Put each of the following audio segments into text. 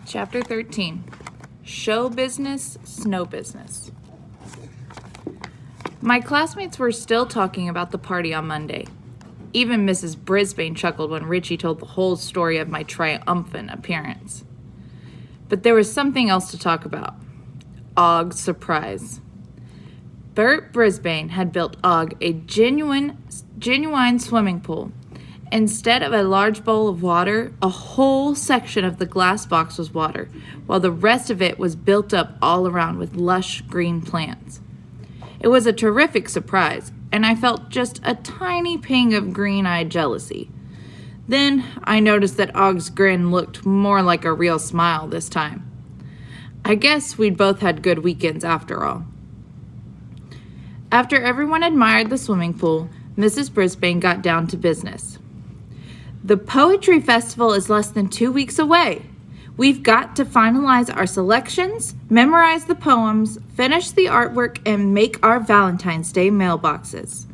Chapter 13, Show Business, Snow Business. My classmates were still talking about the party on Monday. Even Mrs. Brisbane chuckled when Richie told the whole story of my triumphant appearance. But there was something else to talk about. Og's surprise. Bert Brisbane had built Og a genuine swimming pool. Instead of a large bowl of water, a whole section of the glass box was water, while the rest of it was built up all around with lush green plants. It was a terrific surprise, and I felt just a tiny ping of green-eyed jealousy. Then I noticed that Og's grin looked more like a real smile this time. I guess we'd both had good weekends after all. After everyone admired the swimming pool, Mrs. Brisbane got down to business. The Poetry Festival is less than 2 weeks away. We've got to finalize our selections, memorize the poems, finish the artwork, and make our Valentine's Day mailboxes.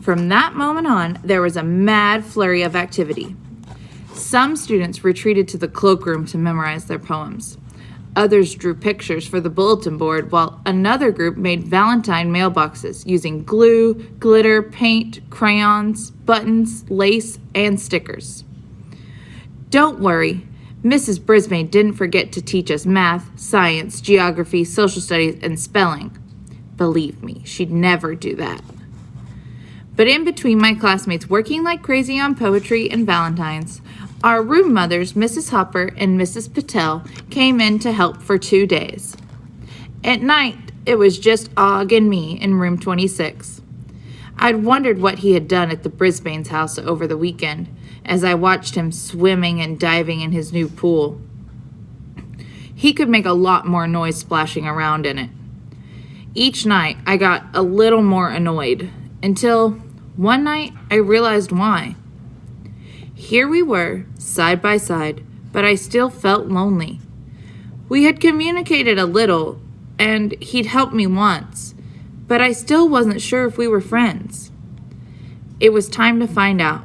From that moment on, there was a mad flurry of activity. Some students retreated to the cloakroom to memorize their poems. Others drew pictures for the bulletin board, while another group made Valentine mailboxes using glue, glitter, paint, crayons, buttons, lace, and stickers. Don't worry, Mrs. Brisbane didn't forget to teach us math, science, geography, social studies, and spelling. Believe me, she'd never do that. But in between my classmates working like crazy on poetry and Valentines, our room mothers, Mrs. Hopper and Mrs. Patel, came in to help for 2 days. At night, it was just Og and me in room 26. I'd wondered what he had done at the Brisbane's house over the weekend, as I watched him swimming and diving in his new pool. He could make a lot more noise splashing around in it. Each night, I got a little more annoyed, until one night I realized why. Here we were, side by side, but I still felt lonely. We had communicated a little, and he'd helped me once, but I still wasn't sure if we were friends. It was time to find out.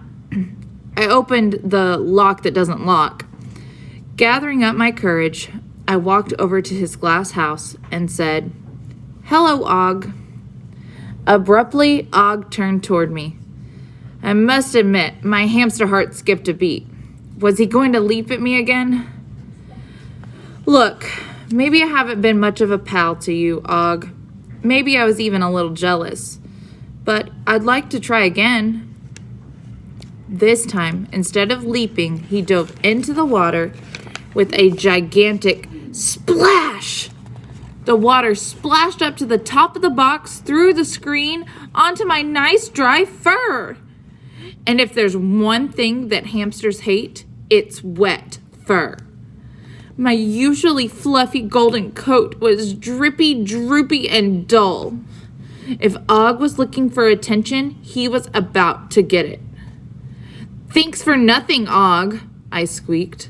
I opened the lock that doesn't lock. Gathering up my courage, I walked over to his glass house and said, "Hello, Og." Abruptly, Og turned toward me. I must admit, my hamster heart skipped a beat. Was he going to leap at me again? Look, maybe I haven't been much of a pal to you, Og. Maybe I was even a little jealous. But I'd like to try again. This time, instead of leaping, he dove into the water with a gigantic splash. The water splashed up to the top of the box, through the screen, onto my nice dry fur. And if there's one thing that hamsters hate, it's wet fur. My usually fluffy golden coat was drippy, droopy, and dull. If Og was looking for attention, he was about to get it. "Thanks for nothing, Og," I squeaked.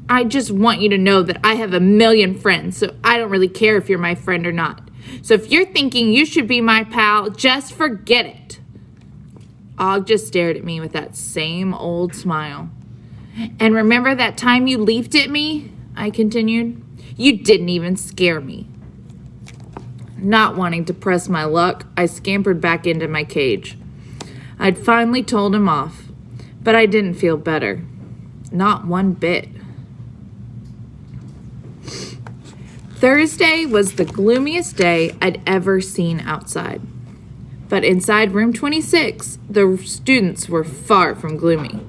"I just want you to know that I have a million friends, so I don't really care if you're my friend or not. So if you're thinking you should be my pal, just forget it." Og just stared at me with that same old smile. "And remember that time you leaped at me?" I continued. "You didn't even scare me." Not wanting to press my luck, I scampered back into my cage. I'd finally told him off, but I didn't feel better. Not one bit. Thursday was the gloomiest day I'd ever seen outside. But inside room 26, the students were far from gloomy.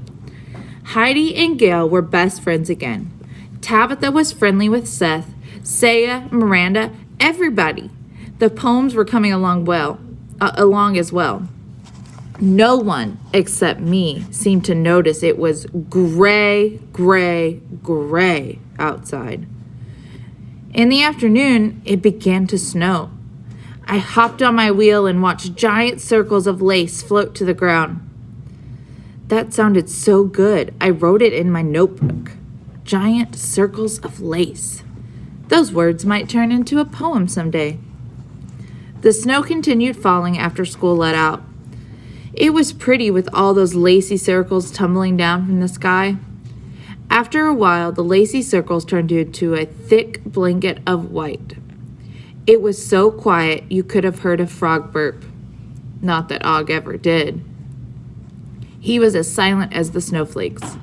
Heidi and Gail were best friends again. Tabitha was friendly with Seth, Saya, Miranda, everybody. The poems were coming along as well. No one except me seemed to notice it was gray, gray, gray outside. In the afternoon, it began to snow. I hopped on my wheel and watched giant circles of lace float to the ground. That sounded so good, I wrote it in my notebook. Giant circles of lace. Those words might turn into a poem someday. The snow continued falling after school let out. It was pretty with all those lacy circles tumbling down from the sky. After a while, the lacy circles turned into a thick blanket of white. It was so quiet you could have heard a frog burp. Not that Og ever did. He was as silent as the snowflakes.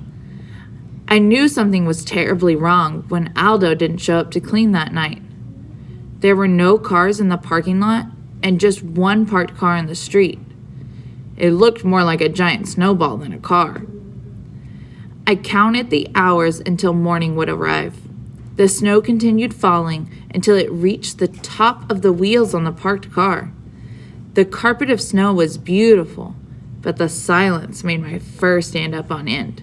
I knew something was terribly wrong when Aldo didn't show up to clean that night. There were no cars in the parking lot and just one parked car in the street. It looked more like a giant snowball than a car. I counted the hours until morning would arrive. The snow continued falling until it reached the top of the wheels on the parked car. The carpet of snow was beautiful, but the silence made my fur stand up on end.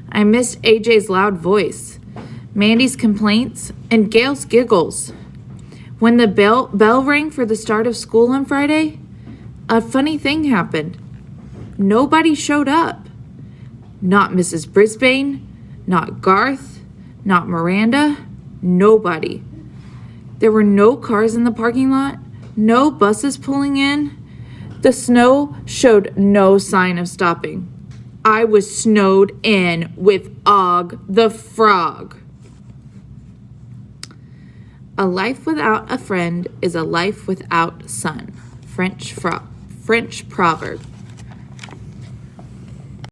I missed AJ's loud voice, Mandy's complaints, and Gail's giggles. When the bell rang for the start of school on Friday, a funny thing happened. Nobody showed up. Not Mrs. Brisbane, not Garth, not Miranda, nobody. There were no cars in the parking lot, no buses pulling in. The snow showed no sign of stopping. I was snowed in with Og the Frog. A life without a friend is a life without sun. French proverb.